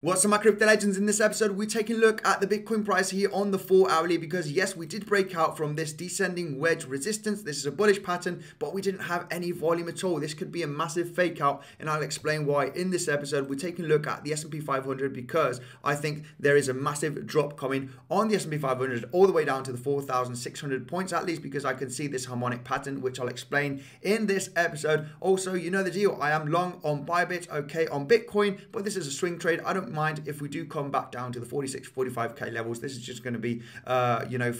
What's up, my crypto legends? In this episode, we're taking a look at the Bitcoin price here on the 4 hourly because yes, we did break out from this descending wedge resistance. This is a bullish pattern, but we didn't have any volume at all. This could be a massive fake out, and I'll explain why in this episode. We're taking a look at the S&P 500 because I think there is a massive drop coming on the S&P 500 all the way down to the 4,600 points at least, because I can see this harmonic pattern, which I'll explain in this episode. Also, you know the deal. I am long on Bybit, okay, on Bitcoin, but this is a swing trade. I don't mind if we do come back down to the 46, 45k levels. This is just going to be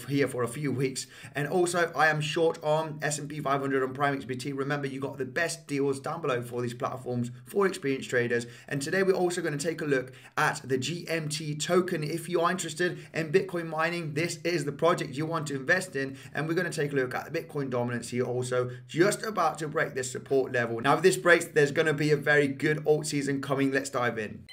here for a few weeks. And also I am short on S&P 500 on Prime XBT. Remember, you got the best deals down below for these platforms for experienced traders. And today we're also going to take a look at the GMT token. If you are interested in Bitcoin mining, this is the project you want to invest in. And we're going to take a look at the Bitcoin dominance here, also just about to break this support level. Now if this breaks, there's going to be a very good alt season coming. Let's dive in.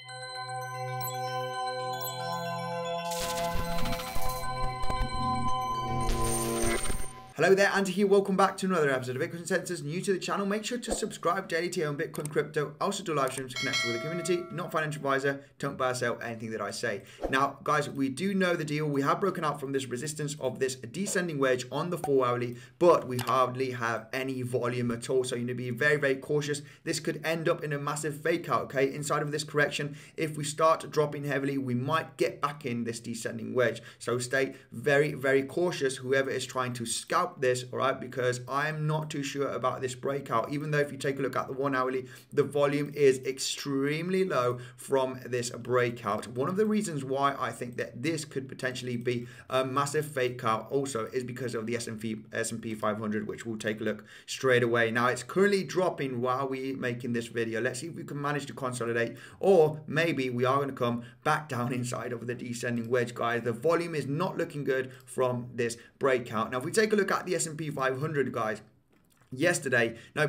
Hello there, Andy here. Welcome back to another episode of Bitcoinsensus. New to the channel, make sure to subscribe daily to own Bitcoin crypto. I also do live streams to connect with the community. Not financial advisor. Don't buy or sell anything that I say. Now, guys, we do know the deal. We have broken out from this resistance of this descending wedge on the 4 hourly, but we hardly have any volume at all. So you need to be very, very cautious. This could end up in a massive fake out, okay? Inside of this correction, if we start dropping heavily, we might get back in this descending wedge. So stay very, very cautious, whoever is trying to scalp this, all right, because I'm not too sure about this breakout. Even though if you take a look at the 1 hourly, the volume is extremely low from this breakout. One of the reasons why I think that this could potentially be a massive fake out also is because of the S&P 500, which we'll take a look straight away. Now it's currently dropping while we're making this video. Let's see if we can manage to consolidate, or maybe we are going to come back down inside of the descending wedge, guys. The volume is not looking good from this breakout. Now if we take a look at the S&P 500, guys,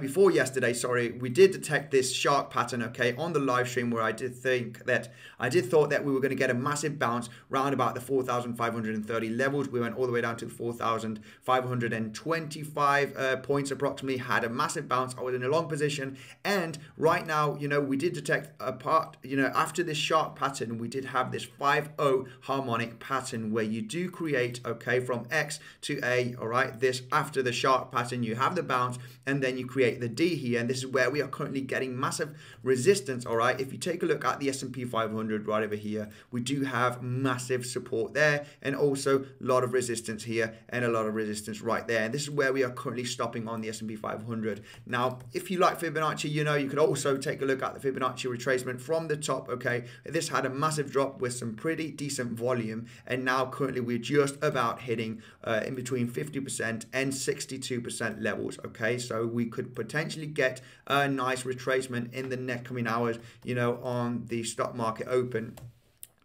before yesterday, sorry, we did detect this shark pattern, okay, on the live stream, where I did thought that we were going to get a massive bounce round about the 4,530 levels. We went all the way down to 4,525 points approximately, had a massive bounce. I was in a long position, and right now, we did detect a part, after this shark pattern, we did have this 5-0 harmonic pattern where you do create, okay, from X to A, all right, this after the shark pattern, you have the bounce, and then you create the D here, and this is where we are currently getting massive resistance. All right, if you take a look at the S&P 500 right over here, we do have massive support there, and also a lot of resistance here and a lot of resistance right there, and this is where we are currently stopping on the S&P 500. Now if you like Fibonacci, you could also take a look at the Fibonacci retracement from the top. Okay, this had a massive drop with some pretty decent volume, and now currently we're just about hitting in between 50% and 62% levels. Okay, so we could potentially get a nice retracement in the next coming hours, on the stock market open.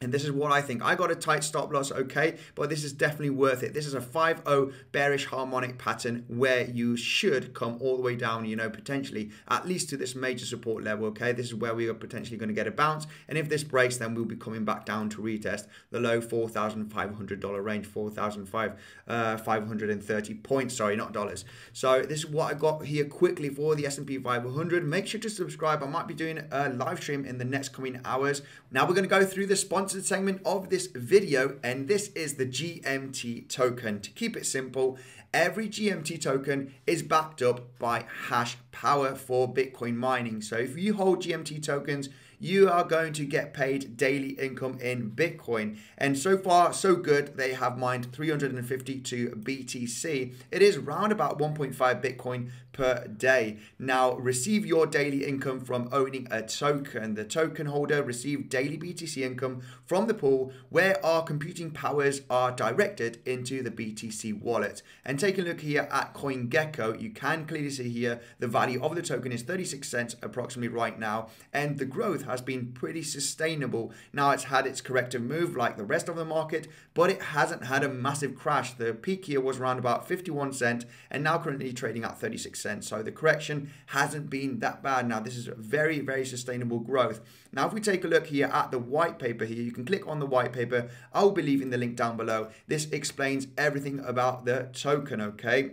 And this is what I think. I got a tight stop loss, okay, but this is definitely worth it. This is a 5-0 bearish harmonic pattern where you should come all the way down, potentially at least to this major support level, okay? This is where we are potentially going to get a bounce. And if this breaks, then we'll be coming back down to retest the low $4,500 range, 4,530 points, sorry, not dollars. So this is what I got here quickly for the S&P 500. Make sure to subscribe. I might be doing a live stream in the next coming hours. Now we're going to go through the sponsored segment of this video, and this is the GMT token. To keep it simple, every GMT token is backed up by hash power for Bitcoin mining. So if you hold GMT tokens, you are going to get paid daily income in Bitcoin. And so far, so good. They have mined 352 BTC. It is round about 1.5 Bitcoin per day. Now, receive your daily income from owning a token. The token holder receive daily BTC income from the pool, where our computing powers are directed into the BTC wallet. And take a look here at CoinGecko. You can clearly see here the value of the token is 36 cents approximately right now, and the growth has been pretty sustainable. Now it's had its corrective move like the rest of the market, but it hasn't had a massive crash. The peak here was around about 51 cents and now currently trading at 36 cents. So the correction hasn't been that bad. Now this is very, very sustainable growth. Now if we take a look here at the white paper here, you can click on the white paper. I'll be leaving the link down below. This explains everything about the token, okay?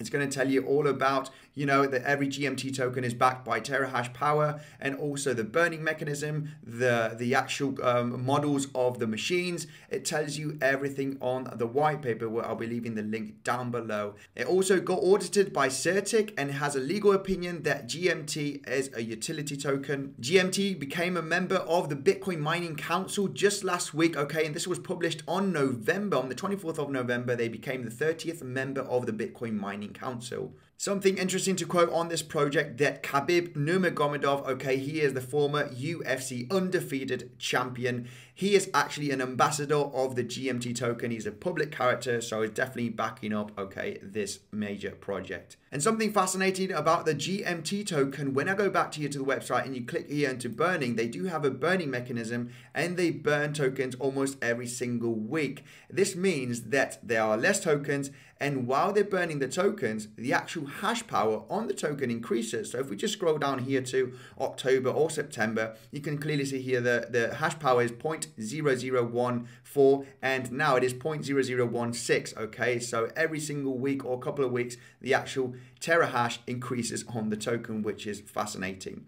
It's going to tell you all about, you know, that every GMT token is backed by terahash power, and also the burning mechanism, the actual models of the machines. It tells you everything on the white paper, where I'll be leaving the link down below. It also got audited by Certic and has a legal opinion that GMT is a utility token. GMT became a member of the Bitcoin Mining Council just last week, okay, and this was published on November, on the 24th of November. They became the 30th member of the Bitcoin Mining Council. Something interesting to quote on this project, that Khabib Nurmagomedov, okay, he is the former UFC undefeated champion. He is actually an ambassador of the GMT token. He's a public character, so he's definitely backing up, okay, this major project. And something fascinating about the GMT token, when I go back to the website and you click here into burning, they do have a burning mechanism and they burn tokens almost every single week. This means that there are less tokens, and while they're burning the tokens, the actual hash power on the token increases. So if we just scroll down here to October or September, you can clearly see here the hash power is 0.0014, and now it is 0.0016, okay? So every single week or couple of weeks, the actual terahash increases on the token, which is fascinating.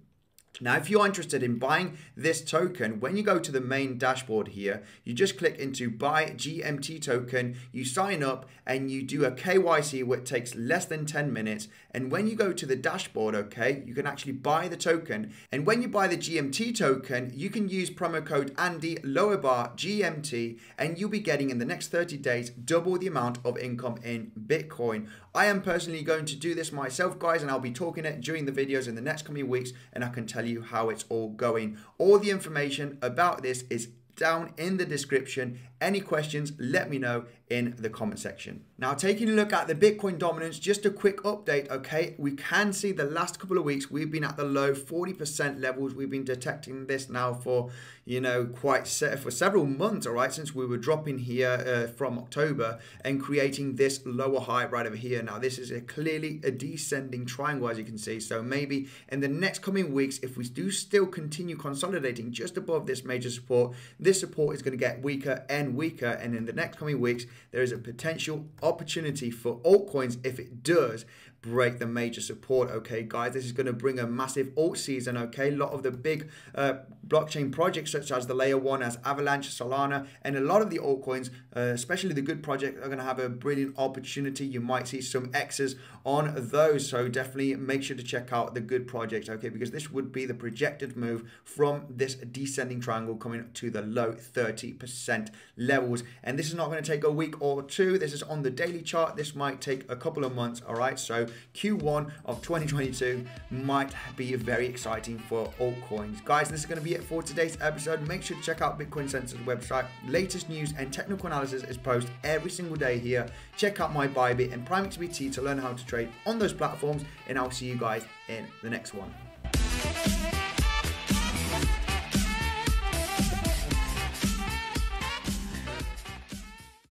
Now, if you're interested in buying this token, when you go to the main dashboard here, you just click into buy GMT token, you sign up and you do a KYC, which takes less than 10 minutes. And when you go to the dashboard, okay, you can actually buy the token. And when you buy the GMT token, you can use promo code Andy GMT, and you'll be getting in the next 30 days double the amount of income in Bitcoin. I am personally going to do this myself, guys, and I'll be talking it during the videos in the next coming weeks, and I can tell you how it's all going. All the information about this is down in the description. Any questions, let me know in the comment section. Now, taking a look at the Bitcoin dominance, just a quick update, okay? We can see the last couple of weeks, we've been at the low 40% levels. We've been detecting this now for, you know, for several months, all right? Since we were dropping here from October and creating this lower high right over here. Now, this is clearly a descending triangle, as you can see. So maybe in the next coming weeks, if we do still continue consolidating just above this major support, this support is going to get weaker and weaker, and in the next coming weeks there is a potential opportunity for altcoins, if it does break the major support, okay, guys. This is going to bring a massive alt season, okay. A lot of the big blockchain projects, such as the layer one, as Avalanche, Solana, and a lot of the altcoins, especially the good projects, are going to have a brilliant opportunity. You might see some X's on those, so definitely make sure to check out the good projects, okay, because this would be the projected move from this descending triangle coming to the low 30% levels. And this is not going to take a week or two. This is on the daily chart. This might take a couple of months, all right. So Q1 of 2022 might be very exciting for altcoins. Guys, this is going to be it for today's episode. Make sure to check out Bitcoinsensus website. Latest news and technical analysis is posted every single day here. Check out my Bybit and PrimeXBT to learn how to trade on those platforms, and I'll see you guys in the next one.